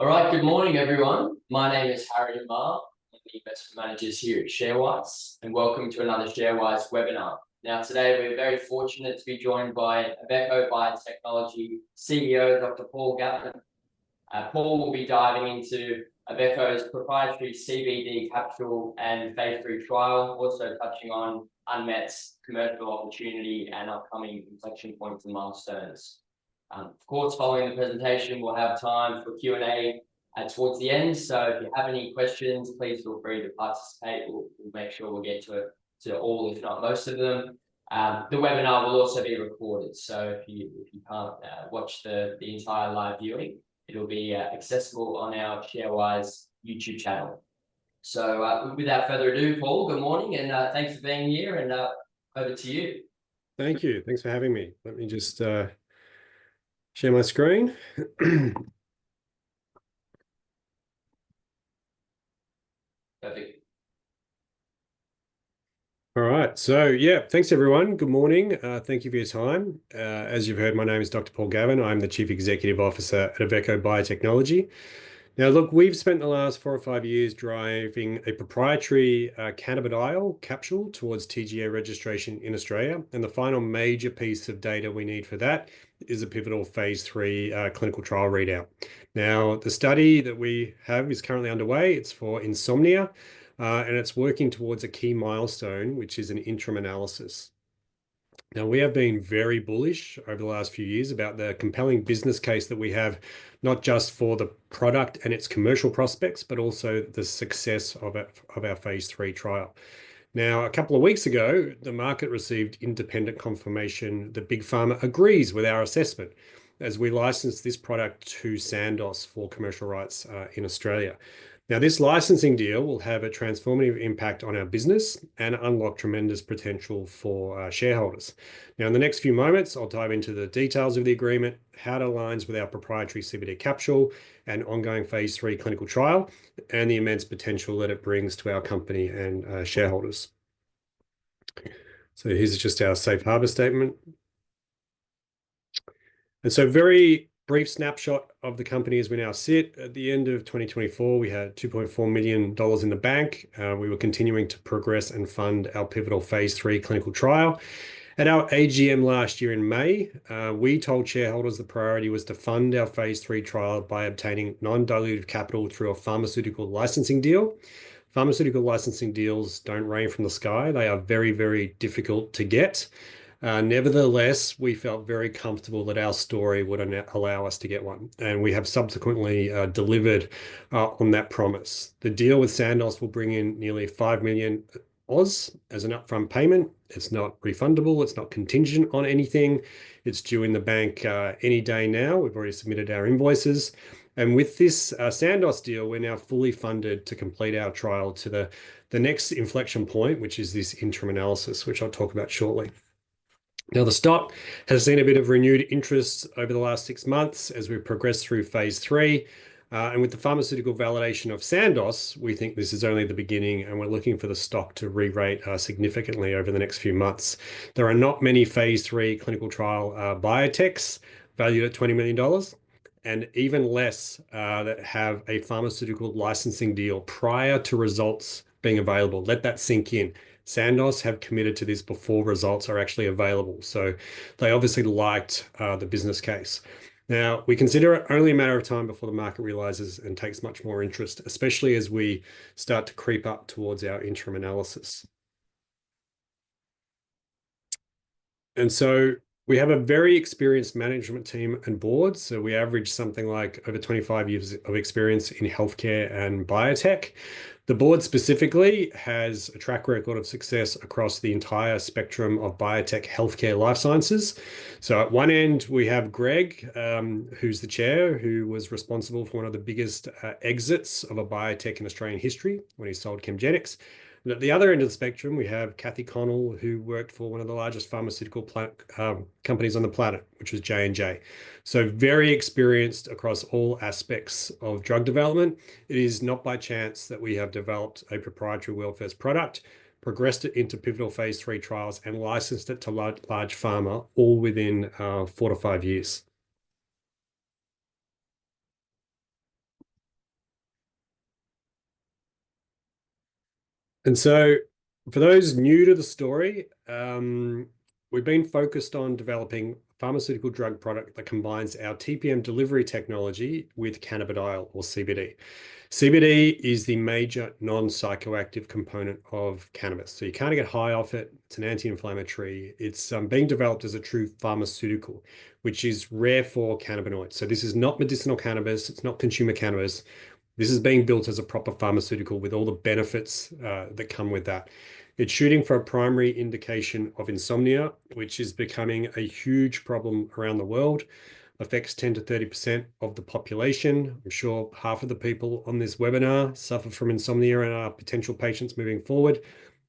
All right, good morning, everyone. My name is Harry Marr. I'm the investment managers here at ShareWise, and welcome to another ShareWise webinar. Now, today we're very fortunate to be joined by Avecho Biotechnology CEO Dr Paul Gavin. Paul will be diving into Avecho's proprietary CBD capsule and phase 3 trial, also touching on Unmet's commercial opportunity and upcoming inflection points and milestones. Of course, following the presentation, we'll have time for Q&A towards the end. So if you have any questions, please feel free to participate. We'll make sure we'll get to all, if not most of them. The webinar will also be recorded. So if you can't watch the entire live viewing, it'll be accessible on our ShareWise YouTube channel. So without further ado, Paul, good morning, and thanks for being here, and over to you. Thank you. Thanks for having me. Let me just share my screen. Perfect. All right. So, yeah, thanks, everyone. Good morning. Thank you for your time. As you've heard, my name is Dr. Paul Gavin. I'm the Chief Executive Officer at Avecho Biotechnology. Now, look, we've spent the last 4 or 5 years driving a proprietary cannabidiol capsule towards TGA registration in Australia. And the final major piece of data we need for that is a pivotal phase 3 clinical trial readout. Now, the study that we have is currently underway. It's for insomnia, and it's working towards a key milestone, which is an interim analysis. Now, we have been very bullish over the last few years about the compelling business case that we have, not just for the product and its commercial prospects, but also the success of our phase 3 trial. Now, a couple of weeks ago, the market received independent confirmation that Big Pharma agrees with our assessment as we licensed this product to Sandoz for commercial rights in Australia. Now, this licensing deal will have a transformative impact on our business and unlock tremendous potential for shareholders. Now, in the next few moments, I'll dive into the details of the agreement, how it aligns with our proprietary CBD capsule and ongoing phase 3 clinical trial, and the immense potential that it brings to our company and shareholders. So here's just our safe harbor statement. And so very brief snapshot of the company as we now sit. At the end of 2024, we had $2.4 million in the bank. We were continuing to progress and fund our pivotal phase 3 clinical trial. At our AGM last year in May, we told shareholders the priority was to fund our phase 3 trial by obtaining non-dilutive capital through a pharmaceutical licensing deal. Pharmaceutical licensing deals don't rain from the sky. They are very, very difficult to get. Nevertheless, we felt very comfortable that our story would allow us to get one, and we have subsequently delivered on that promise. The deal with Sandoz will bring in nearly 5 million Oz as an upfront payment. It's not refundable. It's not contingent on anything. It's due in the bank any day now. We've already submitted our invoices. And with this Sandoz deal, we're now fully funded to complete our trial to the next inflection point, which is this interim analysis, which I'll talk about shortly. Now, the stock has seen a bit of renewed interest over the last 6 months as we progress through phase 3. And with the pharmaceutical validation of Sandoz, we think this is only the beginning, and we're looking for the stock to re-rate significantly over the next few months. There are not many phase 3 clinical trial biotechs valued at $20 million, and even less that have a pharmaceutical licensing deal prior to results being available. Let that sink in. Sandoz have committed to this before results are actually available. So they obviously liked the business case. Now, we consider it only a matter of time before the market realizes and takes much more interest, especially as we start to creep up towards our interim analysis. And so we have a very experienced management team and board. So we average something like over 25 years of experience in healthcare and biotech. The board specifically has a track record of success across the entire spectrum of biotech, healthcare, life sciences. So at one end, we have Greg, who's the chair, who was responsible for one of the biggest exits of a biotech in Australian history when he sold Chemgenics. And at the other end of the spectrum, we have Kathy Connell, who worked for one of the largest pharmaceutical companies on the planet, which was J&J. So very experienced across all aspects of drug development. It is not by chance that we have developed a proprietary world-first product, progressed it into pivotal phase 3 trials, and licensed it to large pharma, all within 4 to 5 years. And so for those new to the story, we've been focused on developing a pharmaceutical drug product that combines our TPM delivery technology with cannabidiol or CBD. CBD is the major non-psychoactive component of cannabis. So you can't get high off it. It's an anti-inflammatory. It's being developed as a true pharmaceutical, which is rare for cannabinoids. So this is not medicinal cannabis. It's not consumer cannabis. This is being built as a proper pharmaceutical with all the benefits that come with that. It's shooting for a primary indication of insomnia, which is becoming a huge problem around the world. Affects 10 to 30% of the population. I'm sure half of the people on this webinar suffer from insomnia and are potential patients moving forward.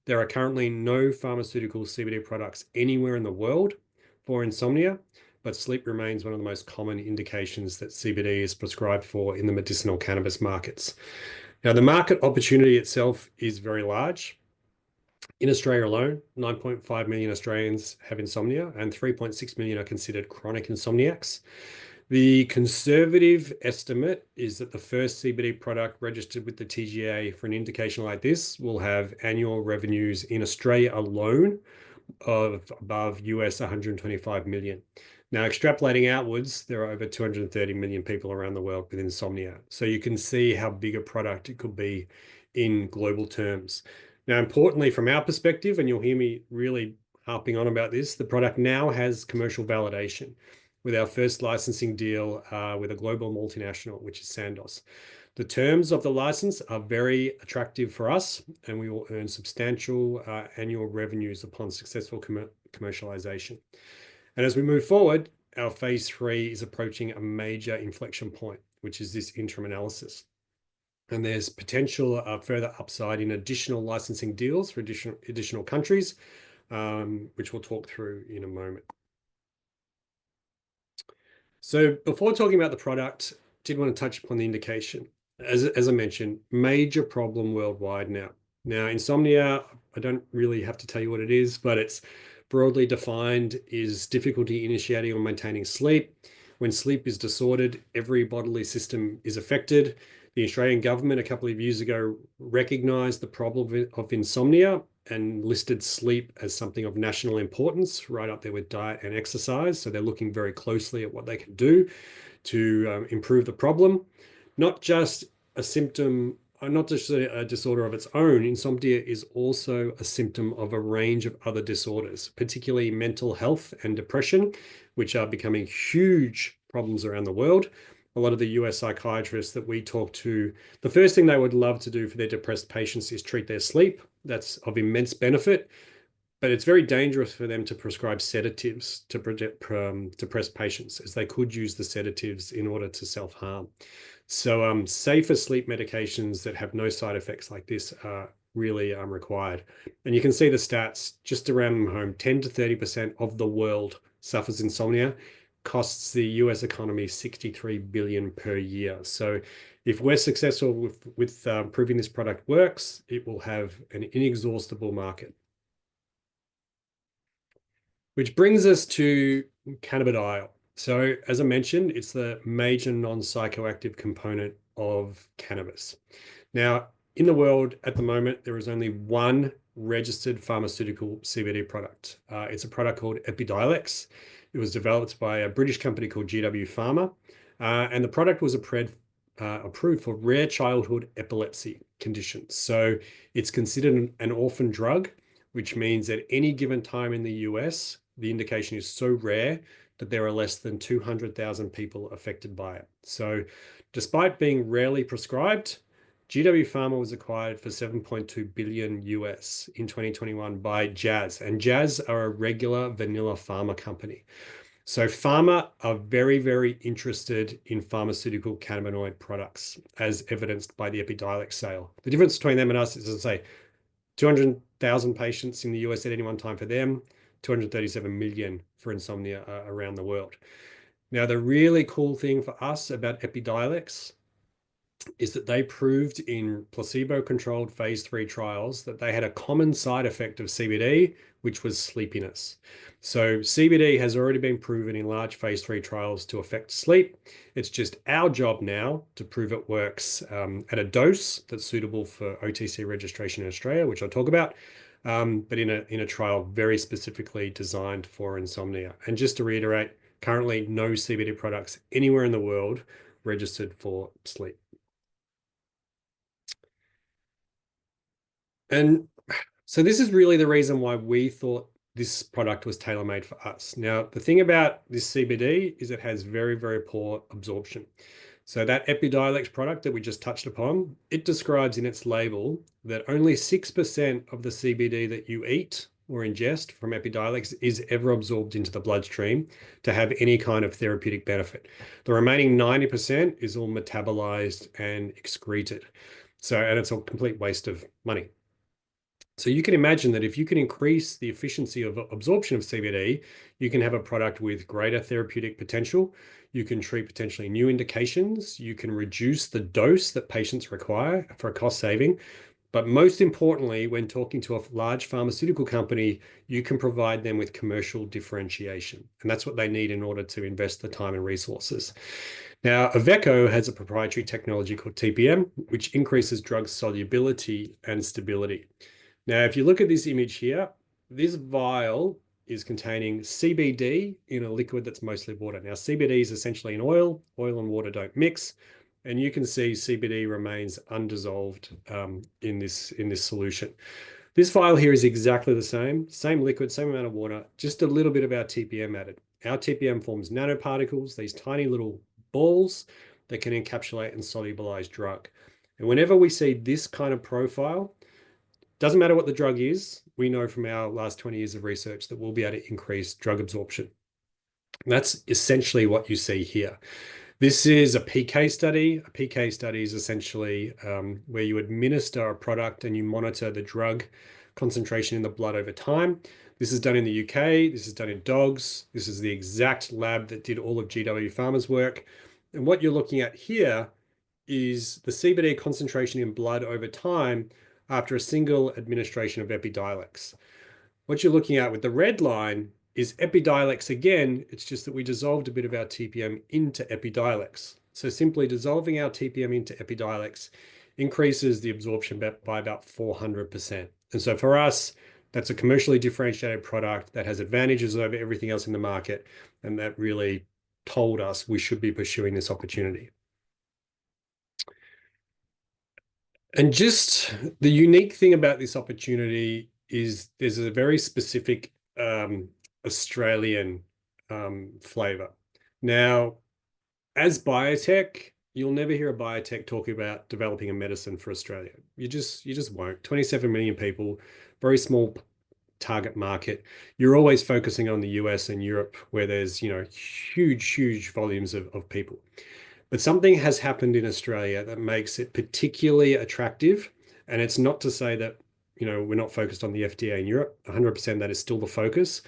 There are currently no pharmaceutical CBD products anywhere in the world for insomnia, but sleep remains one of the most common indications that CBD is prescribed for in the medicinal cannabis markets. Now, the market opportunity itself is very large. In Australia alone, 9.5 million Australians have insomnia and 3.6 million are considered chronic insomniacs. The conservative estimate is that the first CBD product registered with the TGA for an indication like this will have annual revenues in Australia alone of above US 125 million. Now, extrapolating outwards, there are over 230 million people around the world with insomnia. So you can see how big a product it could be in global terms. Now, importantly, from our perspective, and you'll hear me really harping on about this, the product now has commercial validation with our first licensing deal with a global multinational, which is Sandoz. The terms of the license are very attractive for us, and we will earn substantial annual revenues upon successful commercialization. And as we move forward, our phase 3 is approaching a major inflection point, which is this interim analysis. And there's potential further upside in additional licensing deals for additional countries, which we'll talk through in a moment. So before talking about the product, did want to touch upon the indication. As I mentioned, major problem worldwide now. Now, insomnia, I don't really have to tell you what it is, but it's broadly defined is difficulty initiating or maintaining sleep. When sleep is disordered, every bodily system is affected. The Australian government a couple of years ago recognised the problem of insomnia and listed sleep as something of national importance, right up there with diet and exercise. So they're looking very closely at what they can do to improve the problem. Not just a symptom, not just a disorder of its own. Insomnia is also a symptom of a range of other disorders, particularly mental health and depression, which are becoming huge problems around the world. A lot of the US psychiatrists that we talk to, the first thing they would love to do for their depressed patients is treat their sleep. That's of immense benefit, but it's very dangerous for them to prescribe sedatives to depressed patients, as they could use the sedatives in order to self-harm. So safer sleep medications that have no side effects like this are really required. And you can see the stats just around home, 10 to 30% of the world suffers insomnia, costs the US economy 63 billion per year. So if we're successful with proving this product works, it will have an inexhaustible market. Which brings us to cannabidiol. So as I mentioned, it's the major non-psychoactive component of cannabis. Now, in the world at the moment, there is only one registered pharmaceutical CBD product. It's a product called Epidiolex. It was developed by a British company called GW Pharma, and the product was approved for rare childhood epilepsy conditions. So it's considered an orphan drug, which means at any given time in the US, the indication is so rare that there are less than 200,000 people affected by it. So despite being rarely prescribed, GW Pharma was acquired for 7.2 billion US in 2021 by Jazz, and Jazz are a regular vanilla pharma company. So pharma are very, very interested in pharmaceutical cannabinoid products, as evidenced by the Epidiolex sale. The difference between them and us is, as I say, 200,000 patients in the US at any one time for them, 237 million for insomnia around the world. Now, the really cool thing for us about Epidiolex is that they proved in placebo-controlled phase 3 trials that they had a common side effect of CBD, which was sleepiness. So CBD has already been proven in large phase 3 trials to affect sleep. It's just our job now to prove it works at a dose that's suitable for OTC registration in Australia, which I'll talk about, but in a trial very specifically designed for insomnia. And just to reiterate, currently no CBD products anywhere in the world registered for sleep. And so this is really the reason why we thought this product was tailor-made for us. Now, the thing about this CBD is it has very, very poor absorption. So that Epidiolex product that we just touched upon, it describes in its label that only 6% of the CBD that you eat or ingest from Epidiolex is ever absorbed into the bloodstream to have any kind of therapeutic benefit. The remaining 90% is all metabolized and excreted. So, and it's a complete waste of money. So you can imagine that if you can increase the efficiency of absorption of CBD, you can have a product with greater therapeutic potential. You can treat potentially new indications. You can reduce the dose that patients require for a cost saving. But most importantly, when talking to a large pharmaceutical company, you can provide them with commercial differentiation. And that's what they need in order to invest the time and resources. Now, Avecho has a proprietary technology called TPM, which increases drug solubility and stability. Now, if you look at this image here, this vial is containing CBD in a liquid that's mostly water. Now, CBD is essentially an oil. Oil and water don't mix. And you can see CBD remains undissolved in this solution. This vial here is exactly the same liquid, same amount of water, just a little bit of our TPM added. Our TPM forms nanoparticles, these tiny little balls that can encapsulate and solubilize drug. And whenever we see this kind of profile, doesn't matter what the drug is, we know from our last 20 years of research that we'll be able to increase drug absorption. And that's essentially what you see here. This is a PK study. A PK study is essentially where you administer a product and you monitor the drug concentration in the blood over time. This is done in the UK. This is done in dogs. This is the exact lab that did all of GW Pharma's work. And what you're looking at here is the CBD concentration in blood over time after a single administration of Epidiolex. What you're looking at with the red line is Epidiolex again. It's just that we dissolved a bit of our TPM into Epidiolex. So simply dissolving our TPM into Epidiolex increases the absorption by about 400%. And so for us, that's a commercially differentiated product that has advantages over everything else in the market. And that really told us we should be pursuing this opportunity. And just the unique thing about this opportunity is there's a very specific Australian flavor. Now, as biotech, you'll never hear a biotech talking about developing a medicine for Australia. You just won't. 27 million people, very small target market. You're always focusing on the US and Europe where there's, huge volumes of people. But something has happened in Australia that makes it particularly attractive. And it's not to say that, we're not focused on the FDA in Europe. 100% that is still the focus.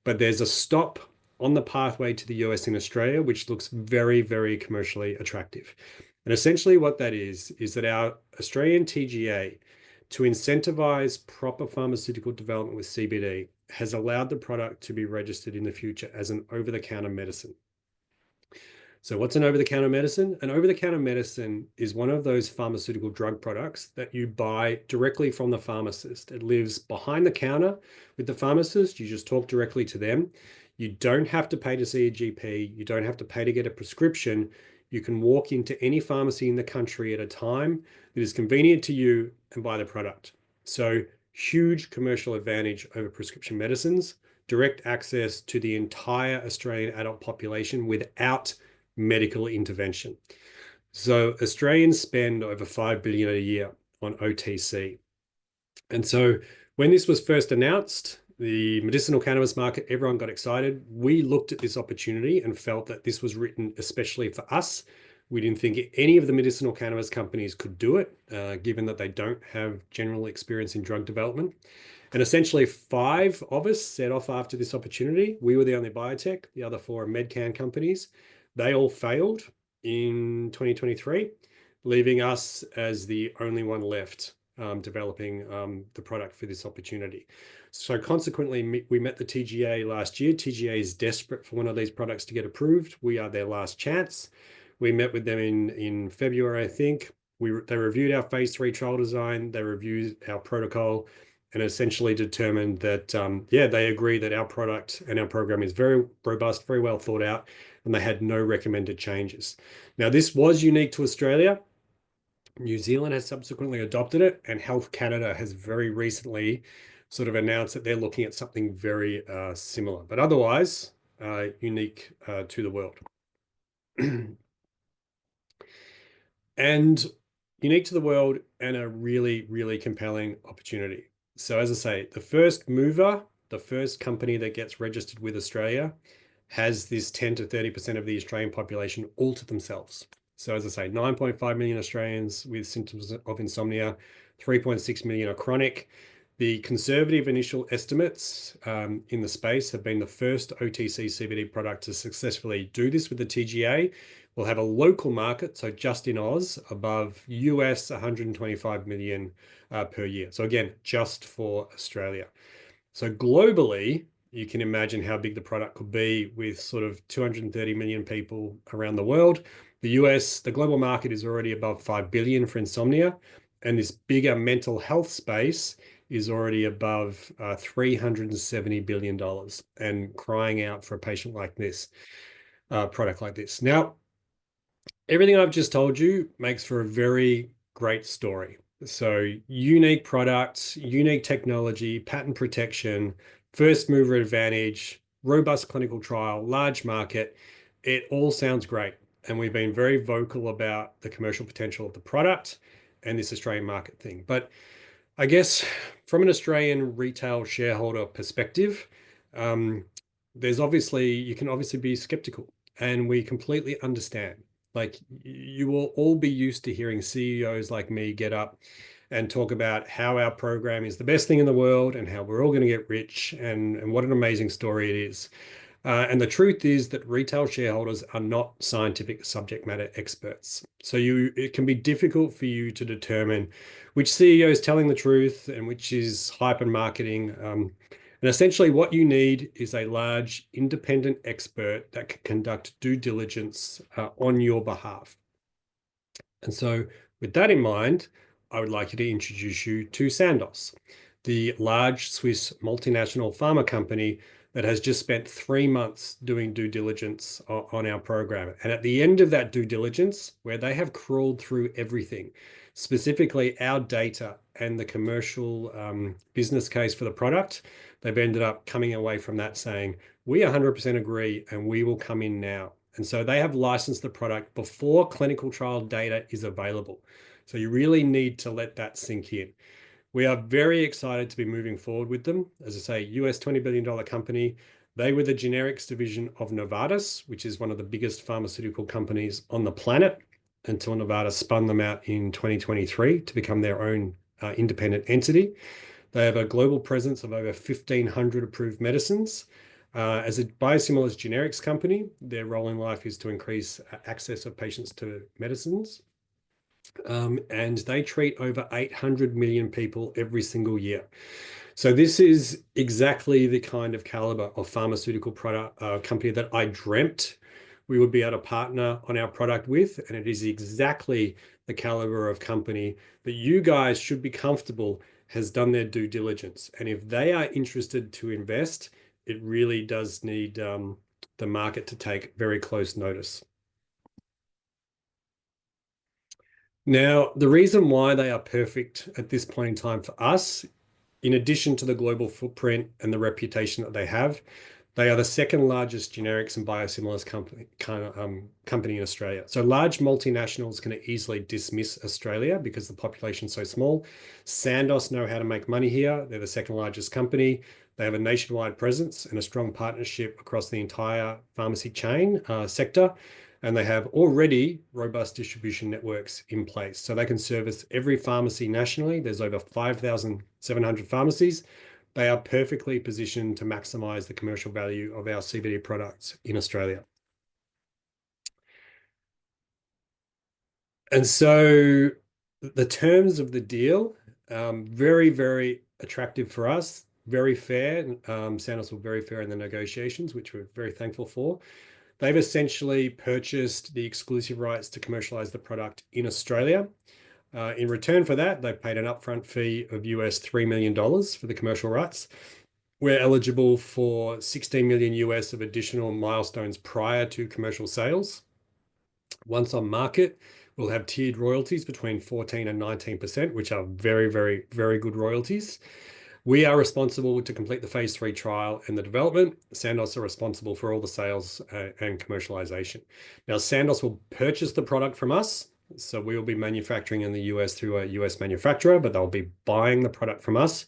But there's a stop on the pathway to the US in Australia, which looks very, very commercially attractive. And essentially what that is that our Australian TGA, to incentivize proper pharmaceutical development with CBD, has allowed the product to be registered in the future as an over-the-counter medicine. So what's an over-the-counter medicine? An over-the-counter medicine is one of those pharmaceutical drug products that you buy directly from the pharmacist. It lives behind the counter with the pharmacist. You just talk directly to them. You don't have to pay to see a GP. You don't have to pay to get a prescription. You can walk into any pharmacy in the country at a time that is convenient to you and buy the product. So huge commercial advantage over prescription medicines, direct access to the entire Australian adult population without medical intervention. So Australians spend over 5 billion a year on OTC. And so when this was first announced, the medicinal cannabis market, everyone got excited. We looked at this opportunity and felt that this was written especially for us. We didn't think any of the medicinal cannabis companies could do it, given that they don't have general experience in drug development. And essentially 5 of us set off after this opportunity. We were the only biotech. The other 4 are medcan companies. They all failed in 2023. leaving us as the only one left developing the product for this opportunity. So consequently, we met the TGA last year. TGA is desperate for one of these products to get approved. We are their last chance. We met with them in February, I think. They reviewed our phase 3 trial design. They reviewed our protocol and essentially determined that, yeah, they agree that our product and our program is very robust, very well thought out, and they had no recommended changes. Now, this was unique to Australia. New Zealand has subsequently adopted it, and Health Canada has very recently sort of announced that they're looking at something very similar, but otherwise unique to the world. And unique to the world and a really, really compelling opportunity. So as I say, the first mover, the first company that gets registered with Australia has this 10 to 30% of the Australian population all to themselves. So as I say, 9.5 million Australians with symptoms of insomnia, 3.6 million are chronic. The conservative initial estimates in the space have been the first OTC CBD product to successfully do this with the TGA. We'll have a local market, so just in Oz, above US 125 million per year. So again, just for Australia. So globally, you can imagine how big the product could be with sort of 230 million people around the world. The US, the global market is already above 5 billion for insomnia, and this bigger mental health space is already above $370 billion and crying out for a patient like this, product like this. Now, everything I've just told you makes for a very great story. So unique products, unique technology, patent protection, first mover advantage, robust clinical trial, large market. It all sounds great. And we've been very vocal about the commercial potential of the product and this Australian market thing. But I guess from an Australian retail shareholder perspective, you can obviously be skeptical, and we completely understand. Like, you will all be used to hearing CEOs like me get up and talk about how our program is the best thing in the world and how we're all going to get rich and what an amazing story it is. And the truth is that retail shareholders are not scientific subject matter experts. So it can be difficult for you to determine which CEO is telling the truth and which is hype and marketing. And essentially what you need is a large independent expert that can conduct due diligence on your behalf. And so with that in mind, I would like to introduce you to Sandoz, the large Swiss multinational pharma company that has just spent 3 months doing due diligence on our program. And at the end of that due diligence, where they have crawled through everything, specifically our data and the commercial business case for the product, they've ended up coming away from that saying, we 100% agree and we will come in now. And so they have licensed the product before clinical trial data is available. So you really need to let that sink in. We are very excited to be moving forward with them. As I say, US $20 billion company. They were the generics division of Novartis, which is one of the biggest pharmaceutical companies on the planet, until Novartis spun them out in 2023 to become their own independent entity. They have a global presence of over 1,500 approved medicines. As a biosimilars generics company, their role in life is to increase access of patients to medicines. And they treat over 800 million people every single year. So this is exactly the kind of caliber of pharmaceutical product company that I dreamt we would be able to partner on our product with. And it is exactly the caliber of company that you guys should be comfortable has done their due diligence. And if they are interested to invest, it really does need the market to take very close notice. Now, the reason why they are perfect at this point in time for us, in addition to the global footprint and the reputation that they are the second largest generics and biosimilars company in Australia. So large multinationals can easily dismiss Australia because the population is so small. Sandoz know how to make money here. They're the second largest company. They have a nationwide presence and a strong partnership across the entire pharmacy chain sector. And they have already robust distribution networks in place. So they can service every pharmacy nationally. There's over 5,700 pharmacies. They are perfectly positioned to maximize the commercial value of our CBD products in Australia. And so the terms of the deal, very, very attractive for us, very fair. Sandoz were very fair in the negotiations, which we're very thankful for. They've essentially purchased the exclusive rights to commercialize the product in Australia. In return for that, they paid an upfront fee of US $3 million for the commercial rights. We're eligible for 16 million US of additional milestones prior to commercial sales. Once on market, we'll have tiered royalties between 14 and 19%, which are very, very, very good royalties. We are responsible to complete the phase 3 trial and the development. Sandoz are responsible for all the sales and commercialization. Now, Sandoz will purchase the product from us. So we will be manufacturing in the US through a US manufacturer, but they'll be buying the product from us.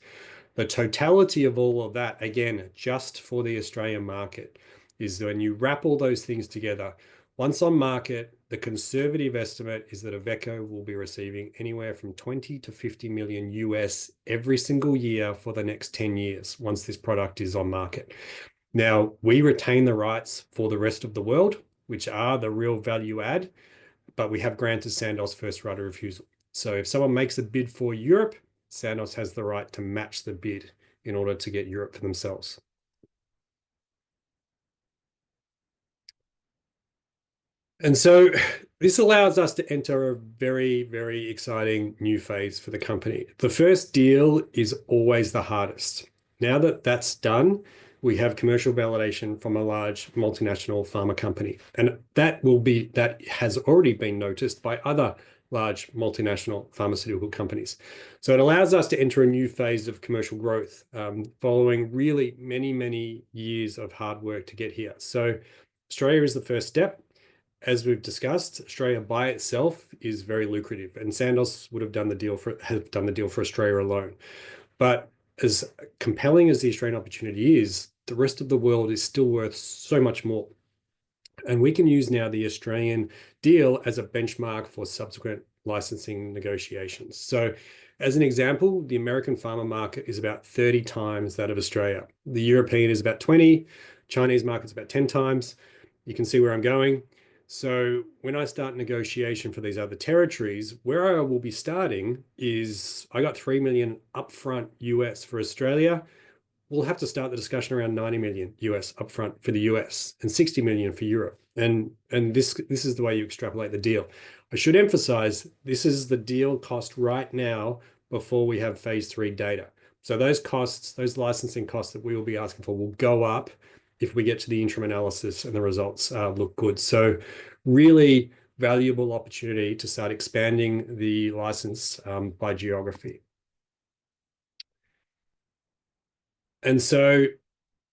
The totality of all of that, again, just for the Australian market, is when you wrap all those things together, once on market, the conservative estimate is that Avecho will be receiving anywhere from 20 to 50 million US every single year for the next 10 years once this product is on market. Now, we retain the rights for the rest of the world, which are the real value add, but we have granted Sandoz first right of refusal. So if someone makes a bid for Europe, Sandoz has the right to match the bid in order to get Europe for themselves. And so this allows us to enter a very, very exciting new phase for the company. The first deal is always the hardest. Now that that's done, we have commercial validation from a large multinational pharma company. And that has already been noticed by other large multinational pharmaceutical companies. So it allows us to enter a new phase of commercial growth following really many, many years of hard work to get here. So Australia is the first step. As we've discussed, Australia by itself is very lucrative, and Sandoz would have done the deal for Australia alone. But as compelling as the Australian opportunity is, the rest of the world is still worth so much more. And we can use now the Australian deal as a benchmark for subsequent licensing negotiations. So as an example, the American pharma market is about 30 times that of Australia. The European is about 20, Chinese market's about 10 times. You can see where I'm going. So when I start negotiation for these other territories, where I will be starting is I got 3 million upfront US for Australia. We'll have to start the discussion around 90 million US upfront for the US and 60 million for Europe. And this is the way you extrapolate the deal. I should emphasize this is the deal cost right now before we have phase 3 data. So those costs, those licensing costs that we will be asking for will go up if we get to the interim analysis and the results look good. So really valuable opportunity to start expanding the license by geography. And so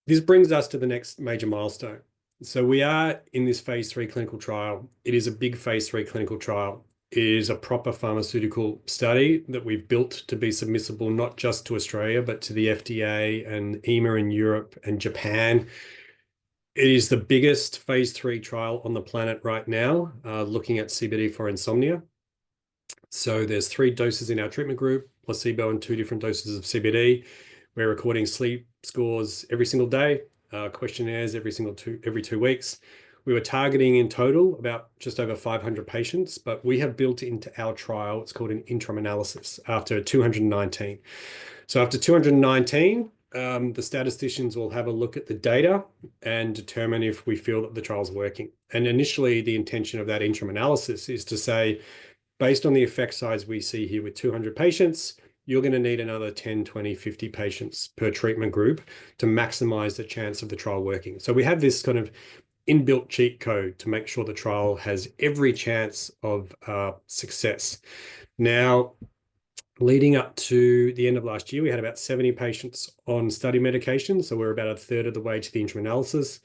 this brings us to the next major milestone. So we are in this phase 3 clinical trial. It is a big phase 3 clinical trial. It is a proper pharmaceutical study that we've built to be submissible not just to Australia, but to the FDA and EMA in Europe and Japan. It is the biggest phase 3 trial on the planet right now, looking at CBD for insomnia. So there's 3 doses in our treatment group, placebo and 2 different doses of CBD. We're recording sleep scores every single day, questionnaires every 2 weeks. We were targeting in total about just over 500 patients, but we have built into our trial, it's called an interim analysis after 219. So after 219, the statisticians will have a look at the data and determine if we feel that the trial's working. And initially, the intention of that interim analysis is to say, based on the effect size we see here with 200 patients, you're going to need another 10, 20, 50 patients per treatment group to maximize the chance of the trial working. So we have this kind of inbuilt cheat code to make sure the trial has every chance of success. Now, leading up to the end of last year, we had about 70 patients on study medication. So we're about a third of the way to the interim analysis.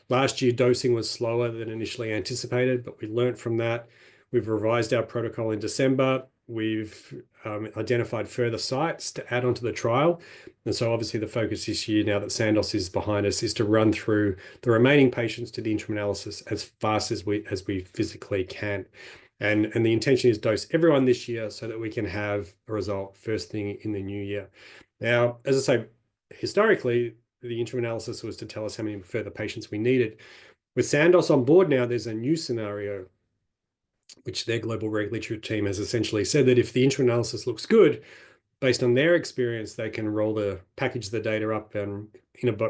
Last year, dosing was slower than initially anticipated, but we learned from that. We've revised our protocol in December. We've identified further sites to add onto the trial. And so obviously the focus this year, now that Sandoz is behind us, is to run through the remaining patients to the interim analysis as fast as we physically can. And the intention is dose everyone this year so that we can have a result first thing in the new year. Now, as I say, historically, the interim analysis was to tell us how many further patients we needed. With Sandoz on board now, there's a new scenario which their global regulatory team has essentially said that if the interim analysis looks good, based on their experience, they can package the data up and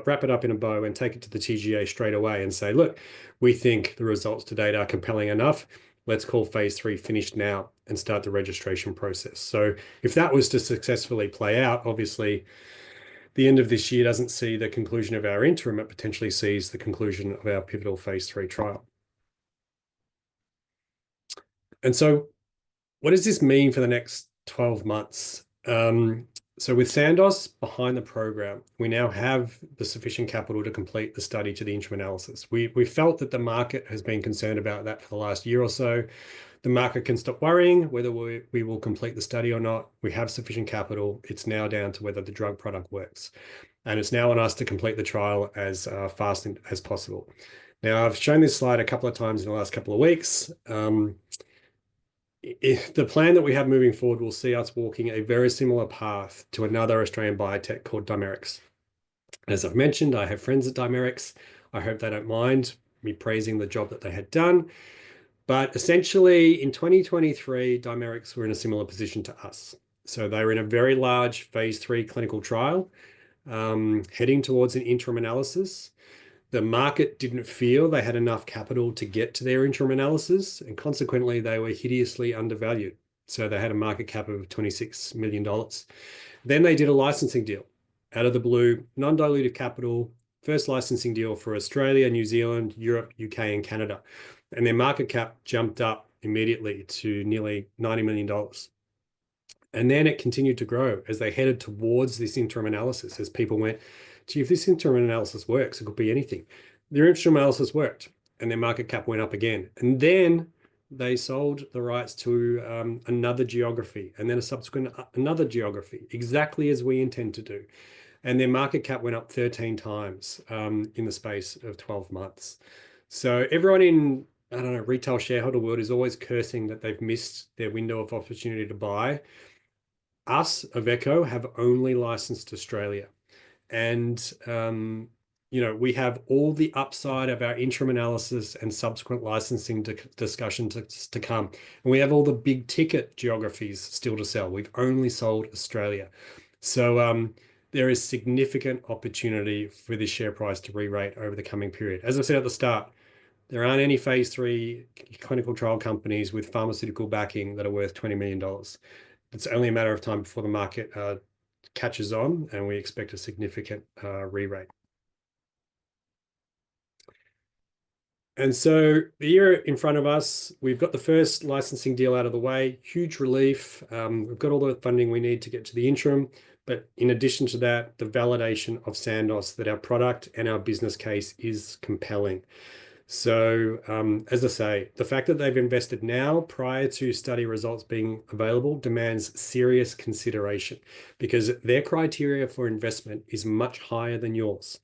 wrap it up in a bow and take it to the TGA straight away and say, look, we think the results to date are compelling enough. Let's call phase 3 finished now and start the registration process. So if that was to successfully play out, obviously the end of this year doesn't see the conclusion of our interim, it potentially sees the conclusion of our pivotal phase 3 trial. And so what does this mean for the next 12 months? So with Sandoz behind the program, we now have the sufficient capital to complete the study to the interim analysis. We felt that the market has been concerned about that for the last year or so. The market can stop worrying whether we will complete the study or not. We have sufficient capital. It's now down to whether the drug product works. And it's now on us to complete the trial as fast as possible. Now, I've shown this slide a couple of times in the last couple of weeks. If the plan that we have moving forward will see us walking a very similar path to another Australian biotech called Dimerix. As I've mentioned, I have friends at Dimerix. I hope they don't mind me praising the job that they had done. But essentially, in 2023, Dimerix were in a similar position to us. So they were in a very large phase 3 clinical trial, heading towards an interim analysis. The market didn't feel they had enough capital to get to their interim analysis, and consequently, they were hideously undervalued. So they had a market cap of $26 million. Then they did a licensing deal out of the blue, non-dilutive capital, first licensing deal for Australia, New Zealand, Europe, UK, and Canada. And their market cap jumped up immediately to nearly $90 million. And then it continued to grow as they headed towards this interim analysis, as people went, gee, if this interim analysis works, it could be anything. Their interim analysis worked and their market cap went up again. And then they sold the rights to another geography and then a subsequent another geography, exactly as we intend to do. And their market cap went up 13 times in the space of 12 months. So everyone in, I don't know, retail shareholder world is always cursing that they've missed their window of opportunity to buy. Us, Avecho, have only licensed Australia. And, we have all the upside of our interim analysis and subsequent licensing discussion to come. And we have all the big ticket geographies still to sell. We've only sold Australia. So there is significant opportunity for this share price to re-rate over the coming period. As I said at the start, there aren't any phase 3 clinical trial companies with pharmaceutical backing that are worth $20 million. It's only a matter of time before the market catches on, and we expect a significant re-rate. And so the year in front of us, we've got the first licensing deal out of the way, huge relief. We've got all the funding we need to get to the interim. But in addition to that, the validation of Sandoz that our product and our business case is compelling. So as I say, the fact that they've invested now prior to study results being available demands serious consideration because their criteria for investment is much higher than yours.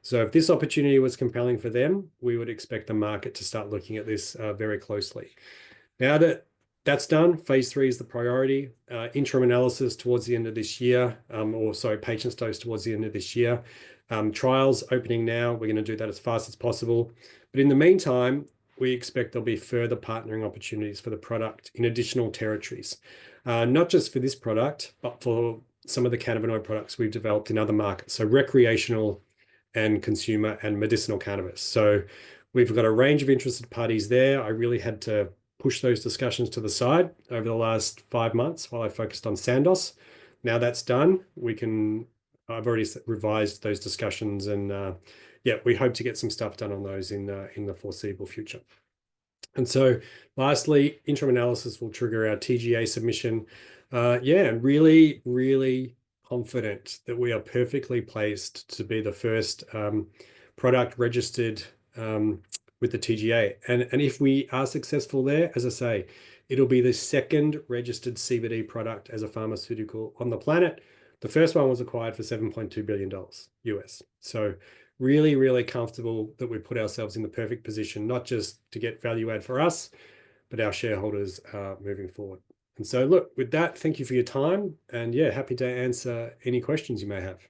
So if this opportunity was compelling for them, we would expect the market to start looking at this very closely. Now that that's done, phase 3 is the priority. Interim analysis towards the end of this year, patients dosed towards the end of this year. Trials opening now. We're going to do that as fast as possible. But in the meantime, we expect there'll be further partnering opportunities for the product in additional territories, not just for this product, but for some of the cannabinoid products we've developed in other markets. So recreational and consumer and medicinal cannabis. So we've got a range of interested parties there. I really had to push those discussions to the side over the last 5 months while I focused on Sandoz. Now that's done, I've already revised those discussions and we hope to get some stuff done on those in the foreseeable future. And so lastly, interim analysis will trigger our TGA submission. Really, really confident that we are perfectly placed to be the first product registered with the TGA. And if we are successful there, as I say, it'll be the second registered CBD product as a pharmaceutical on the planet. The first one was acquired for $7.2 billion US. So really, really comfortable that we put ourselves in the perfect position, not just to get value add for us, but our shareholders moving forward. And so look, with that, thank you for your time and happy to answer any questions you may have.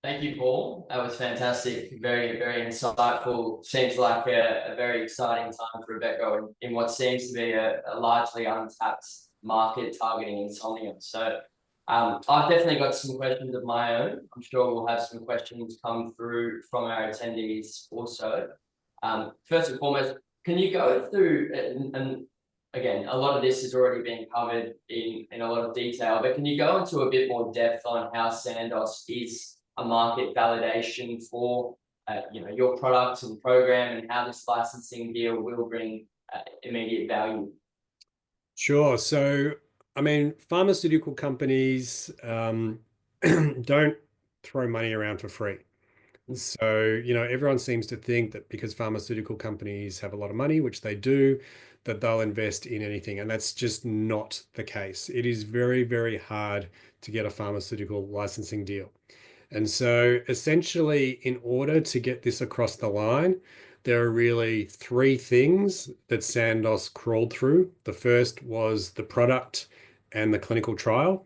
Thank you, Paul. That was fantastic. Very, very insightful. Seems like a very exciting time for Avecho in what seems to be a largely untapped market targeting insomnia. So I've definitely got some questions of my own. I'm sure we'll have some questions come through from our attendees also. First and foremost, can you go through, and again, a lot of this has already been covered in a lot of detail, but can you go into a bit more depth on how Sandoz is a market validation for your products and program, and how this licensing deal will bring immediate value? Sure. So, I mean, pharmaceutical companies don't throw money around for free. So, everyone seems to think that because pharmaceutical companies have a lot of money, which they do, that they'll invest in anything. And that's just not the case. It is very, very hard to get a pharmaceutical licensing deal. And so essentially, in order to get this across the line, there are really three things that Sandoz crawled through. The first was the product and the clinical trial.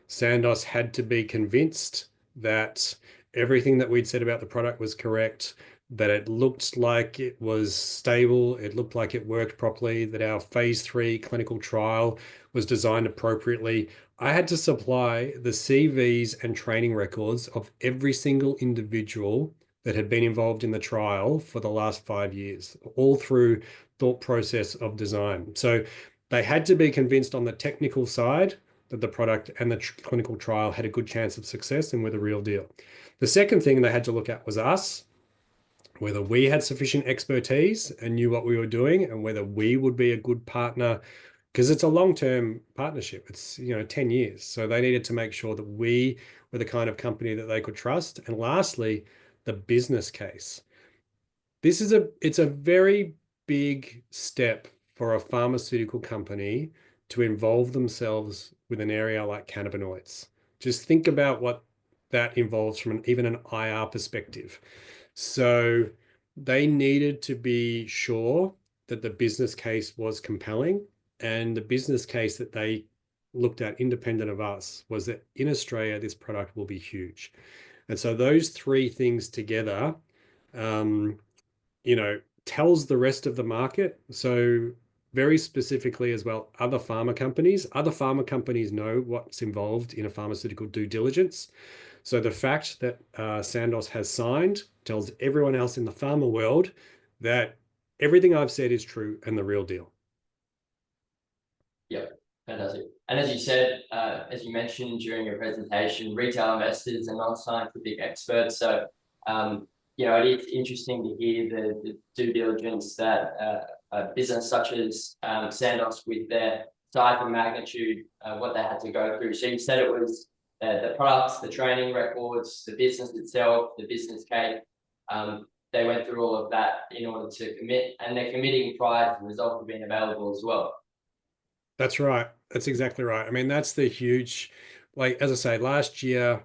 Sandoz had to be convinced that everything that we'd said about the product was correct, that it looked like it was stable, it looked like it worked properly, that our phase 3 clinical trial was designed appropriately. I had to supply the CVs and training records of every single individual that had been involved in the trial for the last 5 years, all through thought process of design. So they had to be convinced on the technical side that the product and the clinical trial had a good chance of success and were the real deal. The second thing they had to look at was us, whether we had sufficient expertise and knew what we were doing, and whether we would be a good partner, because it's a long-term partnership. It's 10 years. So they needed to make sure that we were the kind of company that they could trust. And lastly, the business case. It's a very big step for a pharmaceutical company to involve themselves with an area like cannabinoids. Just think about what that involves from even an IR perspective. So they needed to be sure that the business case was compelling, and the business case that they looked at independent of us was that in Australia, this product will be huge. And so those three things together, um, tells the rest of the market. So very specifically as well, other pharma companies know what's involved in a pharmaceutical due diligence. So the fact that Sandoz has signed tells everyone else in the pharma world that everything I've said is true and the real deal. Yep, fantastic. And as you said, as you mentioned during your presentation, retail investors are non-scientific experts. So, it is interesting to hear the due diligence that a business such as Sandoz, with their size and magnitude, what they had to go through. So you said it was the products, the training records, the business itself, the business case. They went through all of that in order to commit, and they're committing prior to the result being available as well. That's right. That's exactly right. I mean, that's the huge, as I say, last year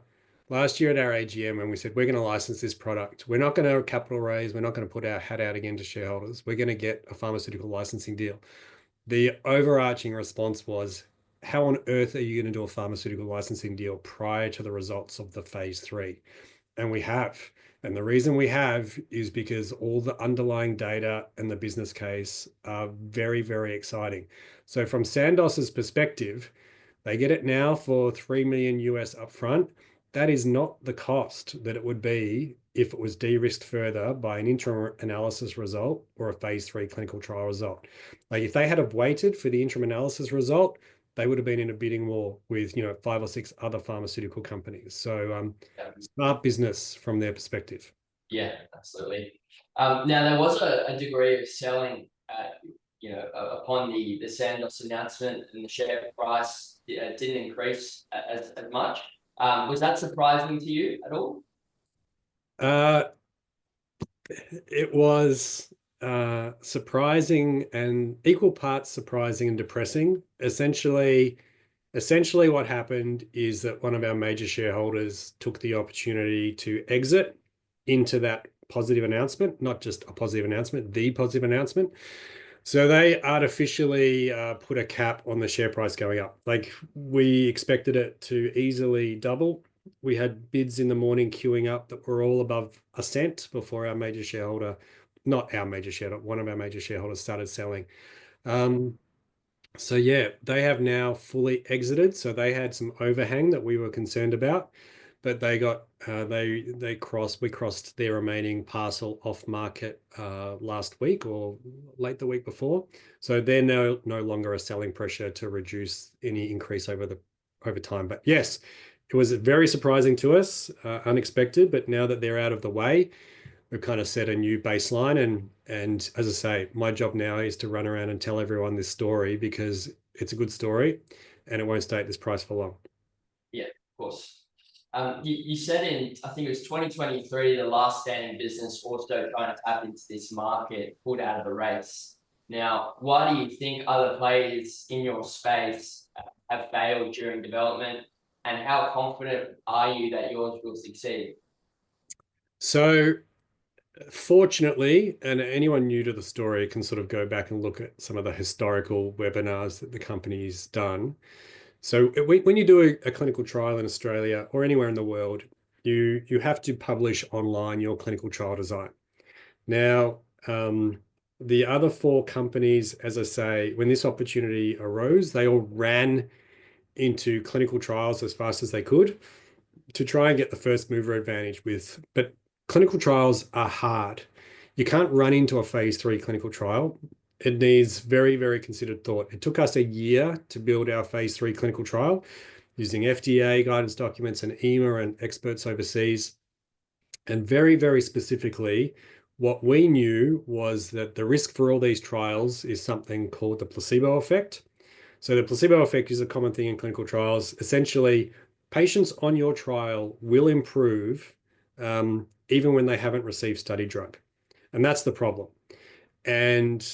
at our AGM, when we said we're going to license this product, we're not going to capital raise, we're not going to put our hat out again to shareholders. We're going to get a pharmaceutical licensing deal. The overarching response was, how on earth are you going to do a pharmaceutical licensing deal prior to the results of the phase 3? And we have. And the reason we have is because all the underlying data and the business case are very, very exciting. So from Sandoz's perspective, they get it now for $3 million US upfront. That is not the cost that it would be if it was de-risked further by an interim analysis result or a phase 3 clinical trial result. If they had have waited for the interim analysis result, they would have been in a bidding war with 5 or 6 other pharmaceutical companies. So smart business from their perspective. Yeah, absolutely. Now there was a degree of selling, upon the Sandoz announcement, and the share price didn't increase as much. Was that surprising to you at all? It was surprising, and equal parts surprising and depressing. Essentially what happened is that one of our major shareholders took the opportunity to exit into that positive announcement, not just a positive announcement, the positive announcement. So they artificially put a cap on the share price going up. We expected it to easily double. We had bids in the morning queuing up that were all above a cent before our major shareholder, not our major shareholder, one of our major shareholders started selling. So yeah, they have now fully exited. So they had some overhang that we were concerned about, but they got we crossed their remaining parcel off market last week or late the week before. So they're no longer a selling pressure to reduce any increase over time. But yes, it was very surprising to us, unexpected. But now that they're out of the way, we've kind of set a new baseline. And as I say, my job now is to run around and tell everyone this story because it's a good story and it won't stay at this price for long. Yeah, of course. You said in, I think it was 2023, the last standing business also trying to tap into this market, pulled out of the race. Now, why do you think other players in your space have failed during development? And how confident are you that yours will succeed? So fortunately, and anyone new to the story can sort of go back and look at some of the historical webinars that the company's done. So when you do a clinical trial in Australia or anywhere in the world, you have to publish online your clinical trial design. Now, the other four companies, as I say, when this opportunity arose, they all ran into clinical trials as fast as they could to try and get the first mover advantage but clinical trials are hard. You can't run into a phase 3 clinical trial. It needs very, very considered thought. It took us a year to build our phase 3 clinical trial using FDA guidance documents and EMA and experts overseas. And very, very specifically, what we knew was that the risk for all these trials is something called the placebo effect. So the placebo effect is a common thing in clinical trials. Essentially, patients on your trial will improve even when they haven't received study drug. And that's the problem. And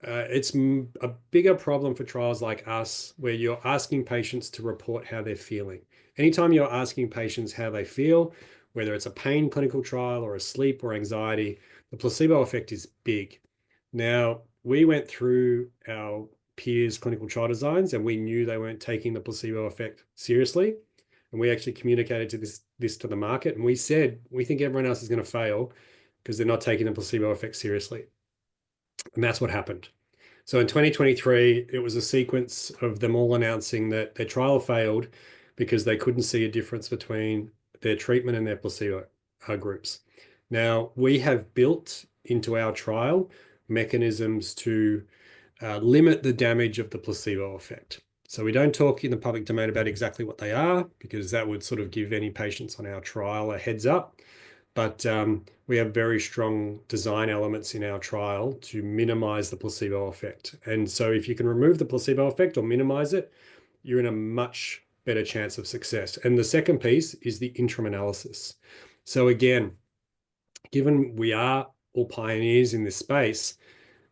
it's a bigger problem for trials like us, where you're asking patients to report how they're feeling. Anytime you're asking patients how they feel, whether it's a pain clinical trial or a sleep or anxiety, the placebo effect is big. Now, we went through our peers' clinical trial designs and we knew they weren't taking the placebo effect seriously. And we actually communicated this to the market. And we said, we think everyone else is going to fail because they're not taking the placebo effect seriously. And that's what happened. So in 2023, it was a sequence of them all announcing that their trial failed because they couldn't see a difference between their treatment and their placebo groups. Now, we have built into our trial mechanisms to limit the damage of the placebo effect. So we don't talk in the public domain about exactly what they are, because that would sort of give any patients on our trial a heads up. But we have very strong design elements in our trial to minimize the placebo effect. And so if you can remove the placebo effect or minimize it, you're in a much better chance of success. And the second piece is the interim analysis. So again, given we are all pioneers in this space,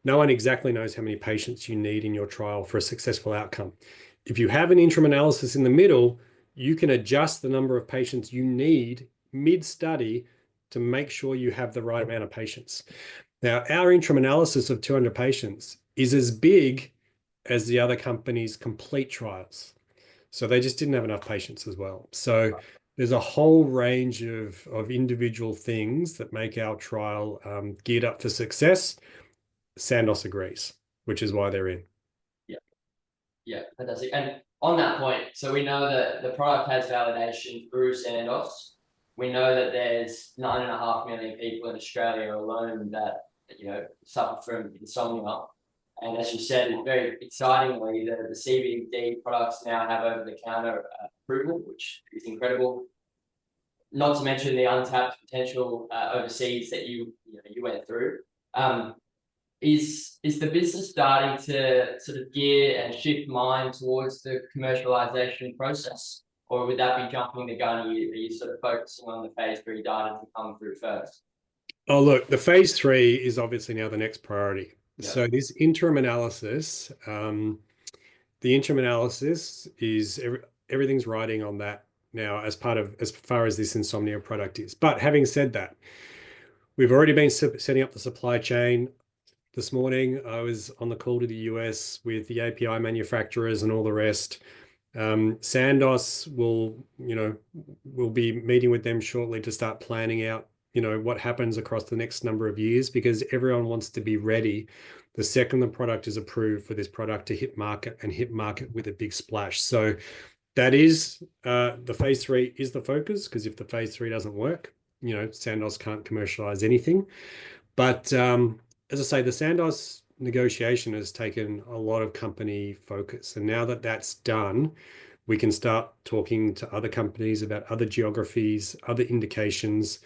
no one exactly knows how many patients you need in your trial for a successful outcome. If you have an interim analysis in the middle, you can adjust the number of patients you need mid-study to make sure you have the right amount of patients. Now, our interim analysis of 200 patients is as big as the other company's complete trials. So they just didn't have enough patients as well. So there's a whole range of individual things that make our trial geared up for success. Sandoz agrees, which is why they're in. Yeah, fantastic. And on that point, so we know that the product has validation through Sandoz. We know that there's 9.5 million people in Australia alone that suffer from insomnia. And as you said, very excitingly, the CBD products now have over-the-counter approval, which is incredible. Not to mention the untapped potential overseas that you went through. Is the business starting to sort of gear and shift mind towards the commercialization process, or would that be jumping the gun? Are you sort of focusing on the phase 3 data to come through first? Oh, look, the phase 3 is obviously now the next priority. Yeah. So this interim analysis, the interim analysis is everything's riding on that now as far as this insomnia product is. But having said that, we've already been setting up the supply chain. This morning, I was on the call to the US with the API manufacturers and all the rest. Sandoz will be meeting with them shortly to start planning out, what happens across the next number of years, because everyone wants to be ready the second the product is approved for this product to hit market and hit market with a big splash. So that is the phase 3 is the focus, because if the phase 3 doesn't work, Sandoz can't commercialize anything. But as I say, the Sandoz negotiation has taken a lot of company focus. And now that that's done, we can start talking to other companies about other geographies, other indications,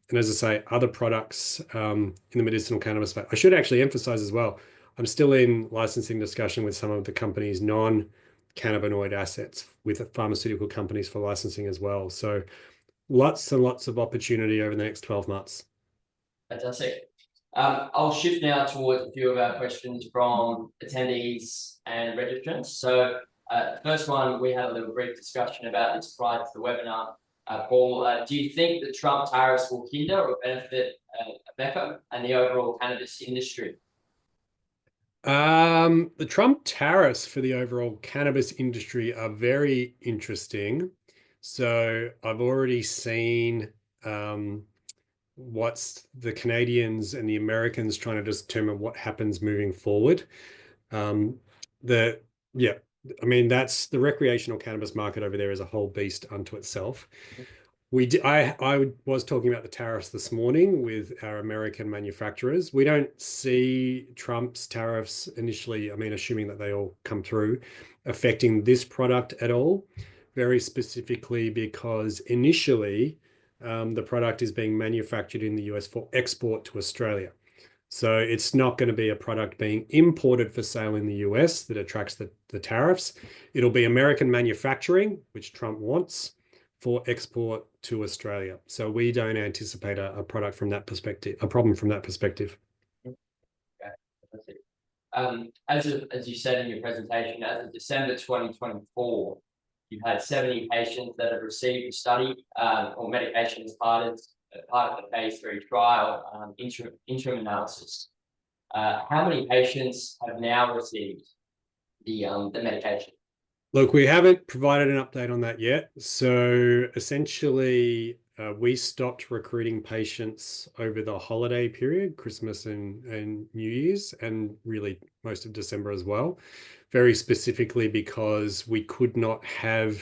and as I say, other products in the medicinal cannabis space. I should actually emphasize as well, I'm still in licensing discussion with some of the company's non-cannabinoid assets with pharmaceutical companies for licensing as well. So lots and lots of opportunity over the next 12 months. Fantastic. I'll shift now towards a few of our questions from attendees and registrants. So first one, we had a little brief discussion about this prior to the webinar. Paul, do you think the Trump tariffs will hinder or benefit Avecho and the overall cannabis industry? The Trump tariffs for the overall cannabis industry are very interesting. So I've already seen what's the Canadians and the Americans trying to determine what happens moving forward. I mean, that's the recreational cannabis market over there is a whole beast unto itself. I was talking about the tariffs this morning with our American manufacturers. We don't see Trump's tariffs initially, I mean, assuming that they all come through, affecting this product at all, very specifically because initially the product is being manufactured in the US for export to Australia. So it's not going to be a product being imported for sale in the US that attracts the tariffs. It'll be American manufacturing, which Trump wants, for export to Australia. So we don't anticipate a problem from that perspective. Okay. As you said in your presentation, as of December 2024, you've had 70 patients that have received the study or medication as part of the phase 3 trial interim analysis. How many patients have now received the medication? Look, we haven't provided an update on that yet. So essentially, we stopped recruiting patients over the holiday period, Christmas and New Year's, and really most of December as well, very specifically because we could not have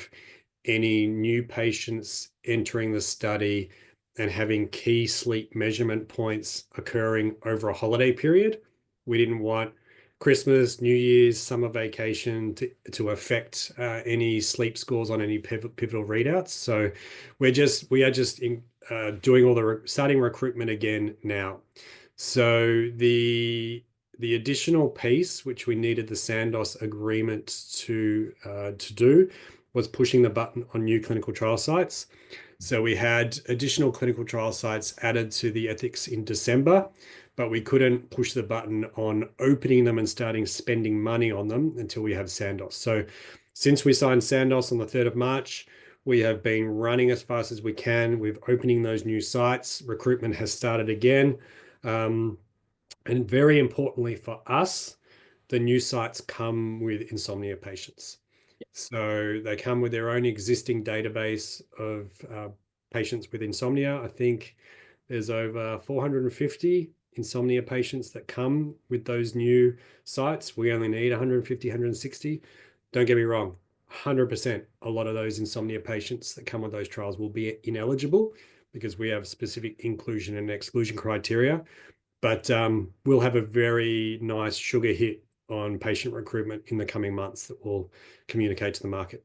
any new patients entering the study and having key sleep measurement points occurring over a holiday period. We didn't want Christmas, New Year's, summer vacation to affect any sleep scores on any pivotal readouts. So we are just doing all the starting recruitment again now. So the additional piece which we needed the Sandoz agreement to do was pushing the button on new clinical trial sites. So we had additional clinical trial sites added to the ethics in December, but we couldn't push the button on opening them and starting spending money on them until we have Sandoz. So since we signed Sandoz on the 3rd of March, we have been running as fast as we can with opening those new sites. Recruitment has started again. And very importantly for us, the new sites come with insomnia patients. So they come with their own existing database of patients with insomnia. I think there's over 450 insomnia patients that come with those new sites. We only need 150, 160. Don't get me wrong, 100%. A lot of those insomnia patients that come with those trials will be ineligible because we have specific inclusion and exclusion criteria. But we'll have a very nice sugar hit on patient recruitment in the coming months that we'll communicate to the market.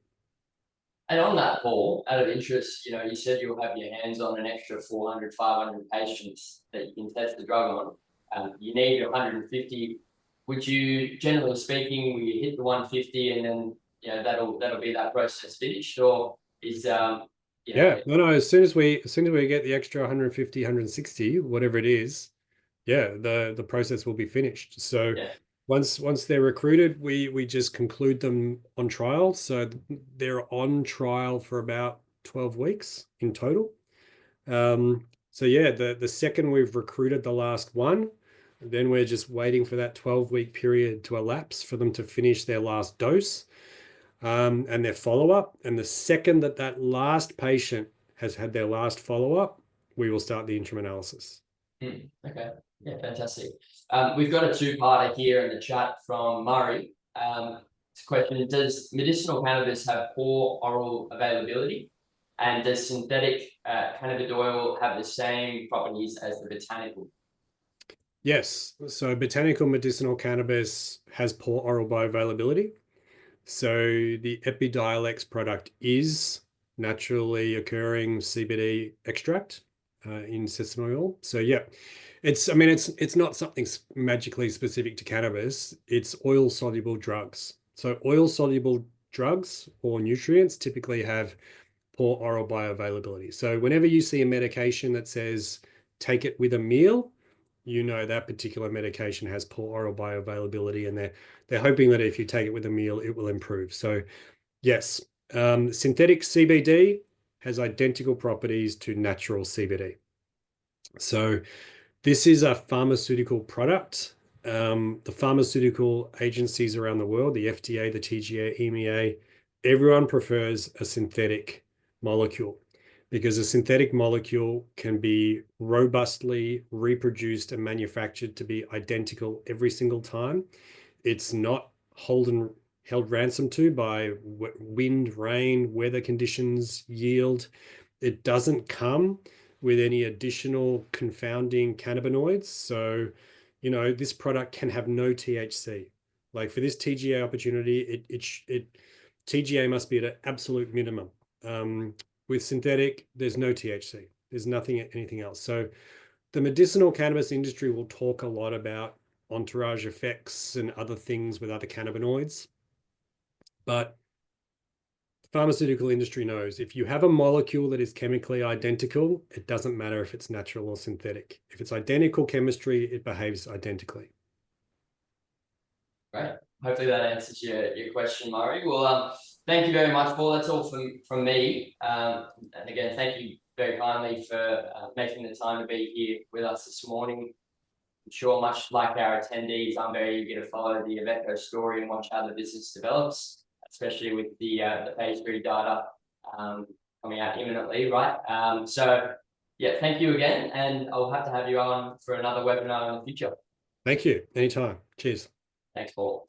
And on that, Paul, out of interest, you said you'll have your hands on an extra 400, 500 patients that you can test the drug on. You need 150. Would you, generally speaking, will you hit the 150 and then that'll be that process finished, or is no, as soon as we get the extra 150, 160, whatever it is, the process will be finished. So once they're recruited, we just conclude them on trial. So they're on trial for about 12 weeks in total. So the second we've recruited the last one, then we're just waiting for that 12-week period to elapse for them to finish their last dose. and their follow-up. And the second that that last patient has had their last follow-up, we will start the interim analysis. Okay, yeah, fantastic. We've got a two-parter here in the chat from Murray. It's a question: does medicinal cannabis have poor oral availability? And does synthetic cannabidiol have the same properties as the botanical? Yes. So botanical medicinal cannabis has poor oral bioavailability. So the Epidiolex product is naturally occurring CBD extract in sesame oil. So yeah, it's not something magically specific to cannabis. It's oil soluble drugs. So oil soluble drugs or nutrients typically have poor oral bioavailability. So whenever you see a medication that says take it with a meal, you know that particular medication has poor oral bioavailability, and they're hoping that if you take it with a meal, it will improve. So yes, synthetic CBD has identical properties to natural CBD. So this is a pharmaceutical product. The pharmaceutical agencies around the world, the FDA, the TGA, EMEA, everyone prefers a synthetic molecule because a synthetic molecule can be robustly reproduced and manufactured to be identical every single time. It's not held ransom to by wind, rain, weather conditions, yield. It doesn't come with any additional confounding cannabinoids. So, this product can have no THC. Like for this TGA opportunity, TGA must be at an absolute minimum. With synthetic, there's no THC. There's anything else. So the medicinal cannabis industry will talk a lot about entourage effects and other things with other cannabinoids. But the pharmaceutical industry knows if you have a molecule that is chemically identical, it doesn't matter if it's natural or synthetic. If it's identical chemistry, it behaves identically. Great. Hopefully that answers your question, Murray. Well, thank you very much, Paul. That's all from me. And again, thank you very kindly for making the time to be here with us this morning. I'm sure, much like our attendees, I'm very eager to follow the Avecho story and watch how the business develops, especially with the phase 3 data coming out imminently, right? So, yeah, thank you again, and I'll have to have you on for another webinar in the future. Thank you. Anytime. Cheers. Thanks, Paul.